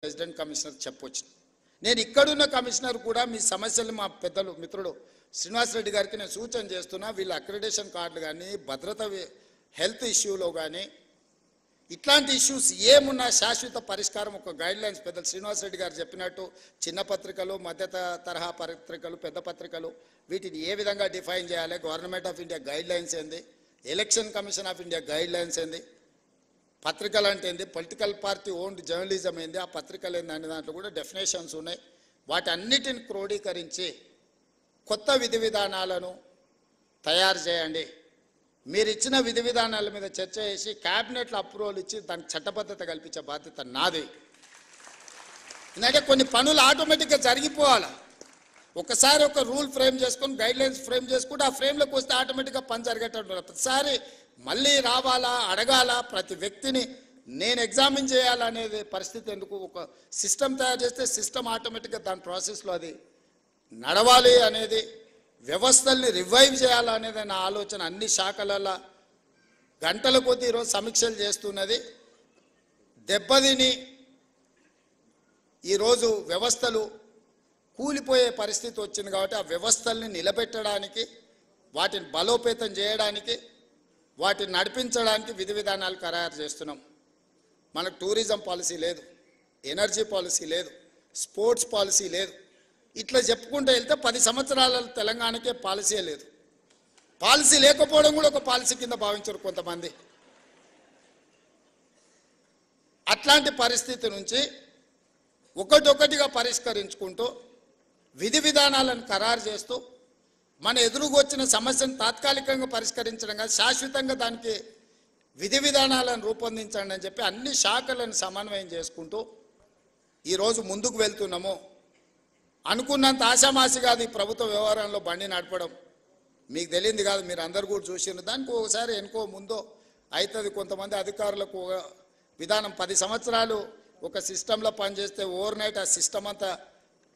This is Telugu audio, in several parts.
రెసిడెంట్ కమిషనర్ చెప్పొచ్చు. నేను ఇక్కడున్న కమిషనర్ కూడా మీ సమస్యలు మా పెద్దలు మిత్రుడు శ్రీనివాస్ రెడ్డి గారికి నేను సూచన చేస్తున్నా. వీళ్ళ అక్రిడేషన్ కార్డులు కానీ భద్రత హెల్త్ ఇష్యూలో కానీ ఇట్లాంటి ఇష్యూస్ ఏమున్నా శాశ్వత పరిష్కారం ఒక గైడ్ లైన్స్ పెద్దలు శ్రీనివాస్ రెడ్డి గారు చెప్పినట్టు చిన్న పత్రికలు మధ్య తరహా పత్రికలు పెద్ద పత్రికలు వీటిని ఏ విధంగా డిఫైన్ చేయాలి, government of India guidelines ఏంది, election commission of India guidelines ఏంది, పత్రికలు అంటే ఏంది, పొలిటికల్ పార్టీ ఓన్డ్ జర్నలిజం ఏంది, ఆ పత్రికలు ఏంది అనే దాంట్లో కూడా డెఫినేషన్స్ ఉన్నాయి. వాటన్నిటిని క్రోడీకరించి కొత్త విధి విధానాలను తయారు చేయండి. మీరు ఇచ్చిన విధి విధానాల మీద చర్చ చేసి క్యాబినెట్లో అప్రూవల్ ఇచ్చి దానికి చట్టబద్ధత కల్పించే బాధ్యత నాది. ఎందుకంటే కొన్ని పనులు ఆటోమేటిక్గా జరిగిపోవాలి. ఒకసారి ఒక రూల్ ఫ్రేమ్ చేసుకొని గైడ్ లైన్స్ ఫ్రేమ్ చేసుకుంటే ఆ ఫ్రేమ్లోకి వస్తే ఆటోమేటిక్గా పని జరిగేటట్టు. ప్రతిసారి మళ్ళీ రావాలా, అడగాల, ప్రతి వ్యక్తిని నేను ఎగ్జామిన్ చేయాలనేది పరిస్థితి ఎందుకు? ఒక సిస్టమ్ తయారు చేస్తే సిస్టమ్ ఆటోమేటిక్గా దాని ప్రాసెస్లో అది నడవాలి అనేది, వ్యవస్థల్ని రివైవ్ చేయాలనేది నా ఆలోచన. అన్ని శాఖలలో గంటల కొద్దీ ఈరోజు సమీక్షలు చేస్తున్నది. దెబ్బతిని ఈరోజు వ్యవస్థలు కూలిపోయే పరిస్థితి వచ్చింది కాబట్టి ఆ వ్యవస్థల్ని నిలబెట్టడానికి, వాటిని బలోపేతం చేయడానికి, వాటిని నడిపించడానికి విధి విధానాలు ఖరారు చేస్తున్నాం. మనకు టూరిజం పాలసీ లేదు, ఎనర్జీ పాలసీ లేదు, స్పోర్ట్స్ పాలసీ లేదు. ఇట్లా చెప్పుకుంటూ వెళ్తే 10 సంవత్సరాల తెలంగాణకే పాలసీ లేదు. పాలసీ లేకపోవడం కూడా ఒక పాలసీ కింద భావించరు కొంతమంది. అట్లాంటి పరిస్థితి నుంచి ఒకటొకటిగా పరిష్కరించుకుంటూ విధి విధానాలను ఖరారు చేస్తూ మన ఎదురుగా వచ్చిన సమస్యను తాత్కాలికంగా పరిష్కరించడం కాదు, శాశ్వతంగా దానికి విధి విధానాలను రూపొందించండి అని చెప్పి అన్ని శాఖలను సమన్వయం చేసుకుంటూ ఈరోజు ముందుకు వెళ్తున్నాము. అనుకున్నంత ఆశామాసి కాదు ఈ ప్రభుత్వ వ్యవహారంలో బండి నడపడం. మీకు తెలియంది కాదు, మీరు అందరు కూడా చూసినారు. దానికి ఒకసారి ఎనుకో ముందో అవుతుంది. కొంతమంది అధికారులకు విధానం 10 సంవత్సరాలు ఒక సిస్టంలో పనిచేస్తే ఓవర్ నైట్ ఆ సిస్టమ్ అంతా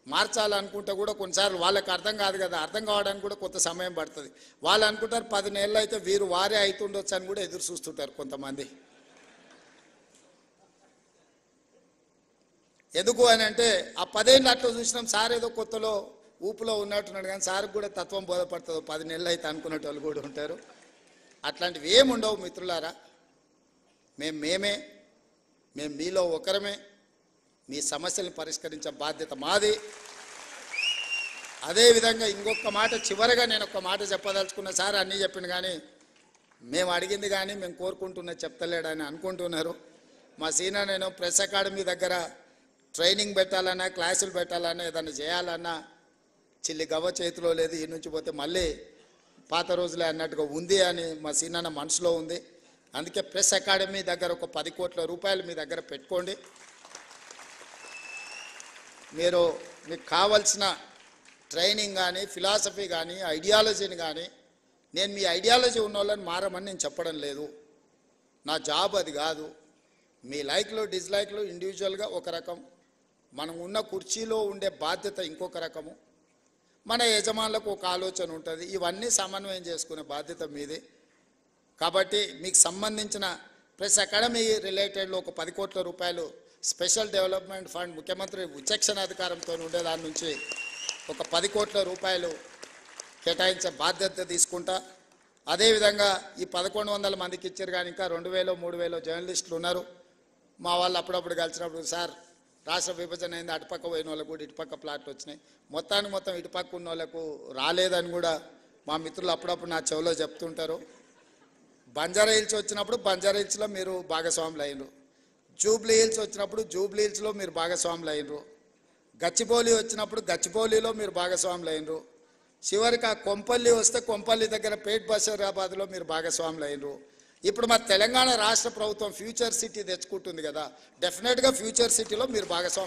మార్చాలనుకుంటే కూడా కొన్నిసార్లు వాళ్ళకి అర్థం కాదు కదా, అర్థం కావడానికి కూడా కొంత సమయం పడుతుంది. వాళ్ళు అనుకుంటారు 10 నెలలు అయితే వీరు వారే అవుతుండొచ్చు అని కూడా ఎదురు చూస్తుంటారు కొంతమంది. ఎందుకు అని అంటే ఆ 10 ఏళ్ళు అట్లా చూసినాం, సార్ ఏదో కొత్తలో ఊపులో ఉన్నట్టున్నాడు కానీ సార్కి కూడా తత్వం బోధపడుతుంది. 10 నెలలు అయితే అనుకునే వాళ్ళు కూడా ఉంటారు. అట్లాంటివి ఏముండవు మిత్రులారా. మేము మీలో ఒకరమే. మీ సమస్యలను పరిష్కరించే బాధ్యత మాది. అదేవిధంగా ఇంకొక మాట చివరిగా నేను ఒక మాట చెప్పదలుచుకున్న, సార్ అన్నీ చెప్పింది కానీ మేము అడిగింది కానీ మేము కోరుకుంటున్నది చెప్తలేడని అనుకుంటున్నారు. మా సీనియర్ నేను ప్రెస్ అకాడమీ దగ్గర ట్రైనింగ్ పెట్టాలన్నా, క్లాసులు పెట్టాలన్నా, ఏదన్నా చేయాలన్నా చిల్లి గవ్వ చేతిలో లేదు. ఈ నుంచి పోతే మళ్ళీ పాత రోజులే అన్నట్టుగా ఉంది అని మా సీనియర్ మనసులో ఉంది. అందుకే ప్రెస్ అకాడమీ దగ్గర ఒక 10 కోట్ల రూపాయలు మీ దగ్గర పెట్టుకోండి. మీకు కావాల్సిన ట్రైనింగ్ కానీ, ఫిలాసఫీ కానీ, ఐడియాలజీని కానీ, నేను మీ ఐడియాలజీ ఉన్న వాళ్ళని మారమని నేను చెప్పడం లేదు. నా జాబ్ అది కాదు. మీ లైక్లు డిస్లైక్లు ఇండివిజువల్గా ఒక రకం, మనం ఉన్న కుర్చీలో ఉండే బాధ్యత ఇంకొక రకము, మన యజమానులకు ఒక ఆలోచన ఉంటుంది. ఇవన్నీ సమన్వయం చేసుకునే బాధ్యత మీది. కాబట్టి మీకు సంబంధించిన ప్రెస్ అకాడమీ రిలేటెడ్లో ఒక 10 కోట్ల రూపాయలు స్పెషల్ డెవలప్మెంట్ ఫండ్ ముఖ్యమంత్రి విచక్షణ అధికారంతో ఉండే దాని నుంచి ఒక 10 కోట్ల రూపాయలు కేటాయించే బాధ్యత తీసుకుంటా. అదేవిధంగా ఈ 1100 మందికి ఇచ్చారు కానీ ఇంకా 2000 3000 జర్నలిస్టులు ఉన్నారు. మా వాళ్ళు అప్పుడప్పుడు కలిసినప్పుడు సార్ రాష్ట్ర విభజన అయింది, అటుపక్క పోయిన వాళ్ళకు కూడా ఇటుపక్క ప్లాట్లు వచ్చినాయి, మొత్తం ఇటుపక్క ఉన్న వాళ్ళకు రాలేదని కూడా మా మిత్రులు అప్పుడప్పుడు నా చెవిలో చెప్తుంటారు. బంజారా హిల్స్ వచ్చినప్పుడు బంజారా హిల్స్లో మీరు భాగస్వాములు అయినరు, జూబ్లీ హిల్స్ వచ్చినప్పుడు జూబ్లీ హిల్స్లో మీరు భాగస్వాములు అయినరు, గచ్చిబౌలి వచ్చినప్పుడు గచ్చిబౌలిలో మీరు భాగస్వాములు అయినరు, చివరికి ఆ కొంపల్లి వస్తే కొంపల్లి దగ్గర పేట్ బషీరాబాద్లో మీరు భాగస్వాములు అయినరు. ఇప్పుడు మా తెలంగాణ రాష్ట్ర ప్రభుత్వం ఫ్యూచర్ సిటీ తెచ్చుకుంటుంది కదా, డెఫినెట్గా ఫ్యూచర్ సిటీలో మీరు భాగస్వామి